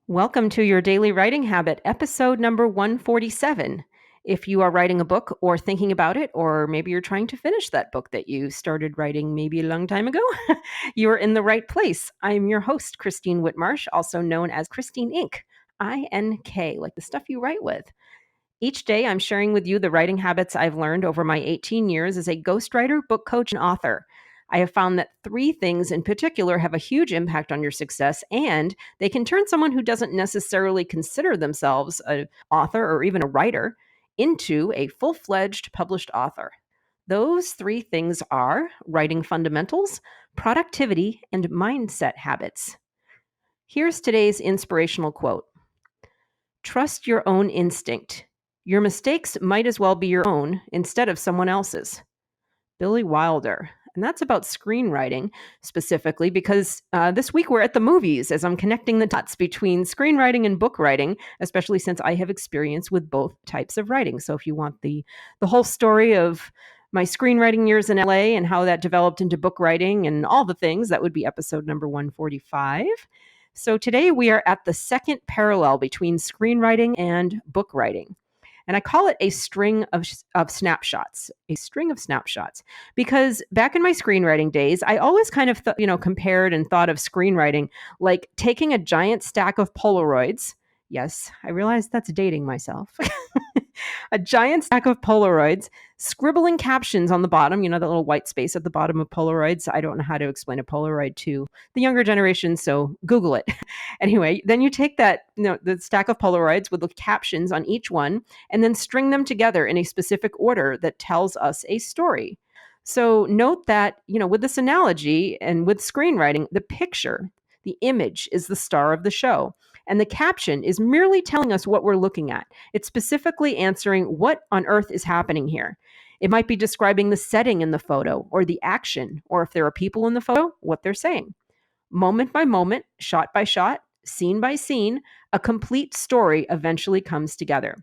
Welcome to your daily writing habit, episode number 147. If you are writing a book or thinking about it, or maybe you're trying to finish that book that you started writing maybe a long time ago, you're in the right place. I'm your host, Christine Whitmarsh, also known as Christine Inc., INK, like the stuff you write with. Each day, I'm sharing with you the writing habits I've learned over my 18 years as a ghostwriter, book coach, and author. I have found that three things in particular have a huge impact on your success, and they can turn someone who doesn't necessarily consider themselves an author or even a writer into a full-fledged published author. Those three things are writing fundamentals, productivity, and mindset habits. Here's today's inspirational quote. Trust your own instinct. Your mistakes might as well be your own instead of someone else's. Billy Wilder. And that's about screenwriting specifically because this week we're at the movies as I'm connecting the dots between screenwriting and book writing, especially since I have experience with both types of writing. So if you want the whole story of my screenwriting years in LA and how that developed into book writing and all the things, that would be episode number 145. So today we are at the second parallel between screenwriting and book writing. And I call it a string of snapshots, because back in my screenwriting days, I always kind of, compared and thought of screenwriting like taking a giant stack of Polaroids. Yes, I realize that's dating myself. A giant stack of Polaroids, scribbling captions on the bottom, the little white space at the bottom of Polaroids. I don't know how to explain a Polaroid to the younger generation, so Google it. Anyway, then you take that, the stack of Polaroids with the captions on each one, and then string them together in a specific order that tells us a story. So note that, with this analogy and with screenwriting, the picture, the image is the star of the show. And the caption is merely telling us what we're looking at. It's specifically answering what on earth is happening here. It might be describing the setting in the photo or the action, or if there are people in the photo, what they're saying. Moment by moment, shot by shot, scene by scene, a complete story eventually comes together.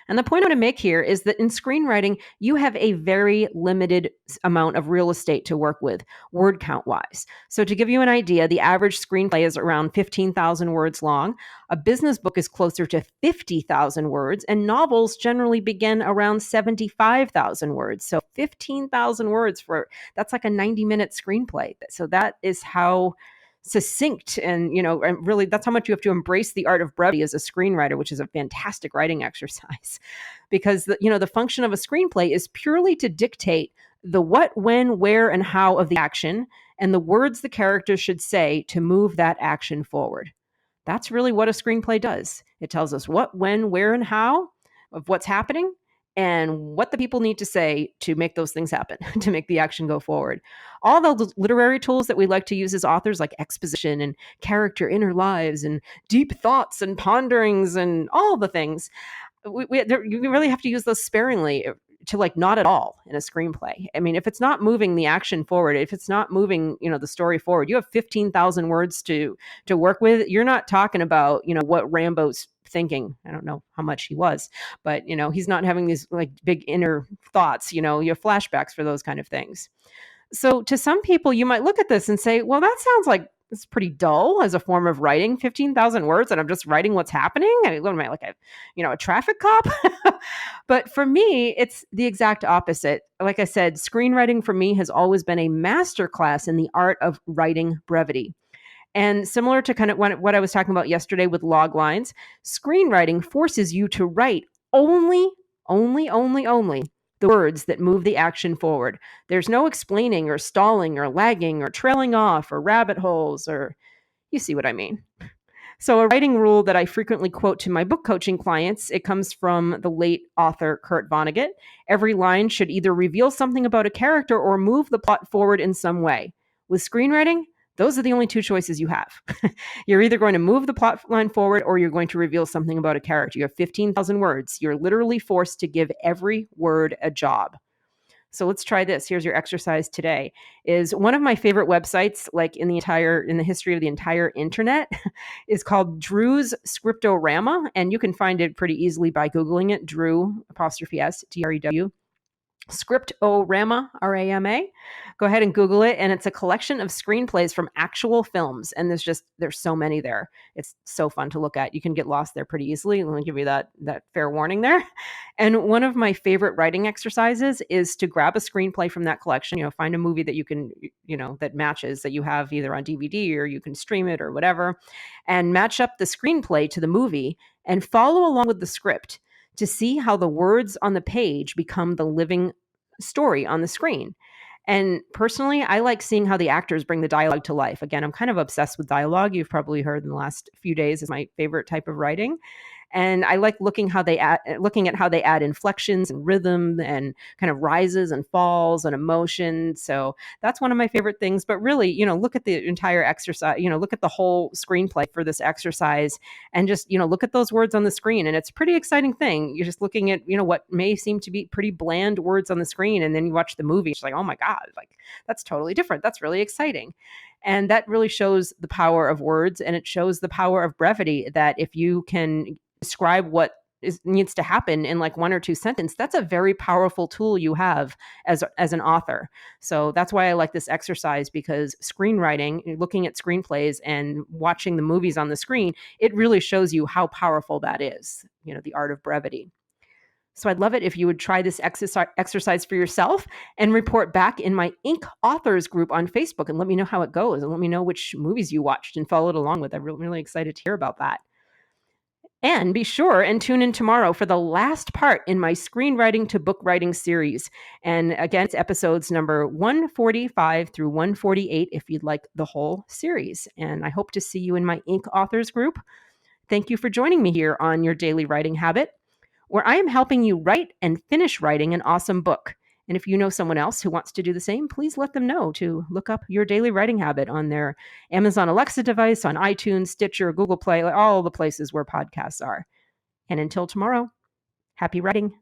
And the point I want to make here is that in screenwriting, you have a very limited amount of real estate to work with, word count wise. So to give you an idea, the average screenplay is around 15,000 words long. A business book is closer to 50,000 words, and novels generally begin around 75,000 words. So 15,000 words that's like a 90-minute screenplay. So that is how succinct and really that's how much you have to embrace the art of brevity as a screenwriter, which is a fantastic writing exercise, because the function of a screenplay is purely to dictate the what, when, where, and how of the action and the words the character should say to move that action forward. That's really what a screenplay does. It tells us what, when, where, and how of what's happening and what the people need to say to make those things happen, to make the action go forward. All the literary tools that we like to use as authors, like exposition and character inner lives and deep thoughts and ponderings and all the things, you really have to use those sparingly to not at all in a screenplay. I mean, if it's not moving the action forward, if it's not moving, the story forward, you have 15,000 words to work with. You're not talking about, what Rambo's thinking. I don't know how much he was, but he's not having these big inner thoughts. You have flashbacks for those kind of things. So to some people, you might look at this and say, well, that sounds like it's pretty dull as a form of writing, 15,000 words, and I'm just writing what's happening. What am I, like a traffic cop? But for me, it's the exact opposite. Like I said, screenwriting for me has always been a masterclass in the art of writing brevity. And similar to kind of what I was talking about yesterday with log lines, screenwriting forces you to write only the words that move the action forward. There's no explaining or stalling or lagging or trailing off or rabbit holes, or you see what I mean. So a writing rule that I frequently quote to my book coaching clients, it comes from the late author Kurt Vonnegut. Every line should either reveal something about a character or move the plot forward in some way. With screenwriting, those are the only two choices you have. You're either going to move the plot line forward or you're going to reveal something about a character. You have 15,000 words. You're literally forced to give every word a job. So let's try this. Here's your exercise today. Is one of my favorite websites, in the history of the entire internet, is called Drew's Scriptorama. And you can find it pretty easily by Googling it, Drew, '(S), DREW. Scriptorama, R-A-M-A. Go ahead and Google it. And it's a collection of screenplays from actual films. And there's so many there. It's so fun to look at. You can get lost there pretty easily. Let me give you that fair warning there. And one of my favorite writing exercises is to grab a screenplay from that collection, find a movie that you can, that matches, that you have either on DVD or you can stream it or whatever, and match up the screenplay to the movie and follow along with the script to see how the words on the page become the living story on the screen. And personally, I like seeing how the actors bring the dialogue to life. Again, I'm kind of obsessed with dialogue. You've probably heard in the last few days is my favorite type of writing. And I like looking at how they add inflections and rhythm and kind of rises and falls and emotion. So that's one of my favorite things. But really, look at the entire exercise, look at the whole screenplay for this exercise and just, look at those words on the screen. And it's a pretty exciting thing. You're just looking at, what may seem to be pretty bland words on the screen. And then you watch the movie, it's like, oh my God, like that's totally different. That's really exciting. And that really shows the power of words, and it shows the power of brevity, that if you can describe what needs to happen in like one or two sentences, that's a very powerful tool you have as an author. So that's why I like this exercise, because screenwriting, looking at screenplays and watching the movies on the screen, it really shows you how powerful that is, the art of brevity. So I'd love it if you would try this exercise for yourself and report back in my Inc. Authors group on Facebook and let me know how it goes and let me know which movies you watched and followed along with. I'm really excited to hear about that. And be sure and tune in tomorrow for the last part in my screenwriting to book writing series. And again, it's episodes number 145 through 148 if you'd like the whole series. And I hope to see you in my Inc. Authors group. Thank you for joining me here on Your Daily Writing Habit, where I am helping you write and finish writing an awesome book. And if you know someone else who wants to do the same, please let them know to look up Your Daily Writing Habit on their Amazon Alexa device, on iTunes, Stitcher, Google Play, all the places where podcasts are. And until tomorrow, happy writing.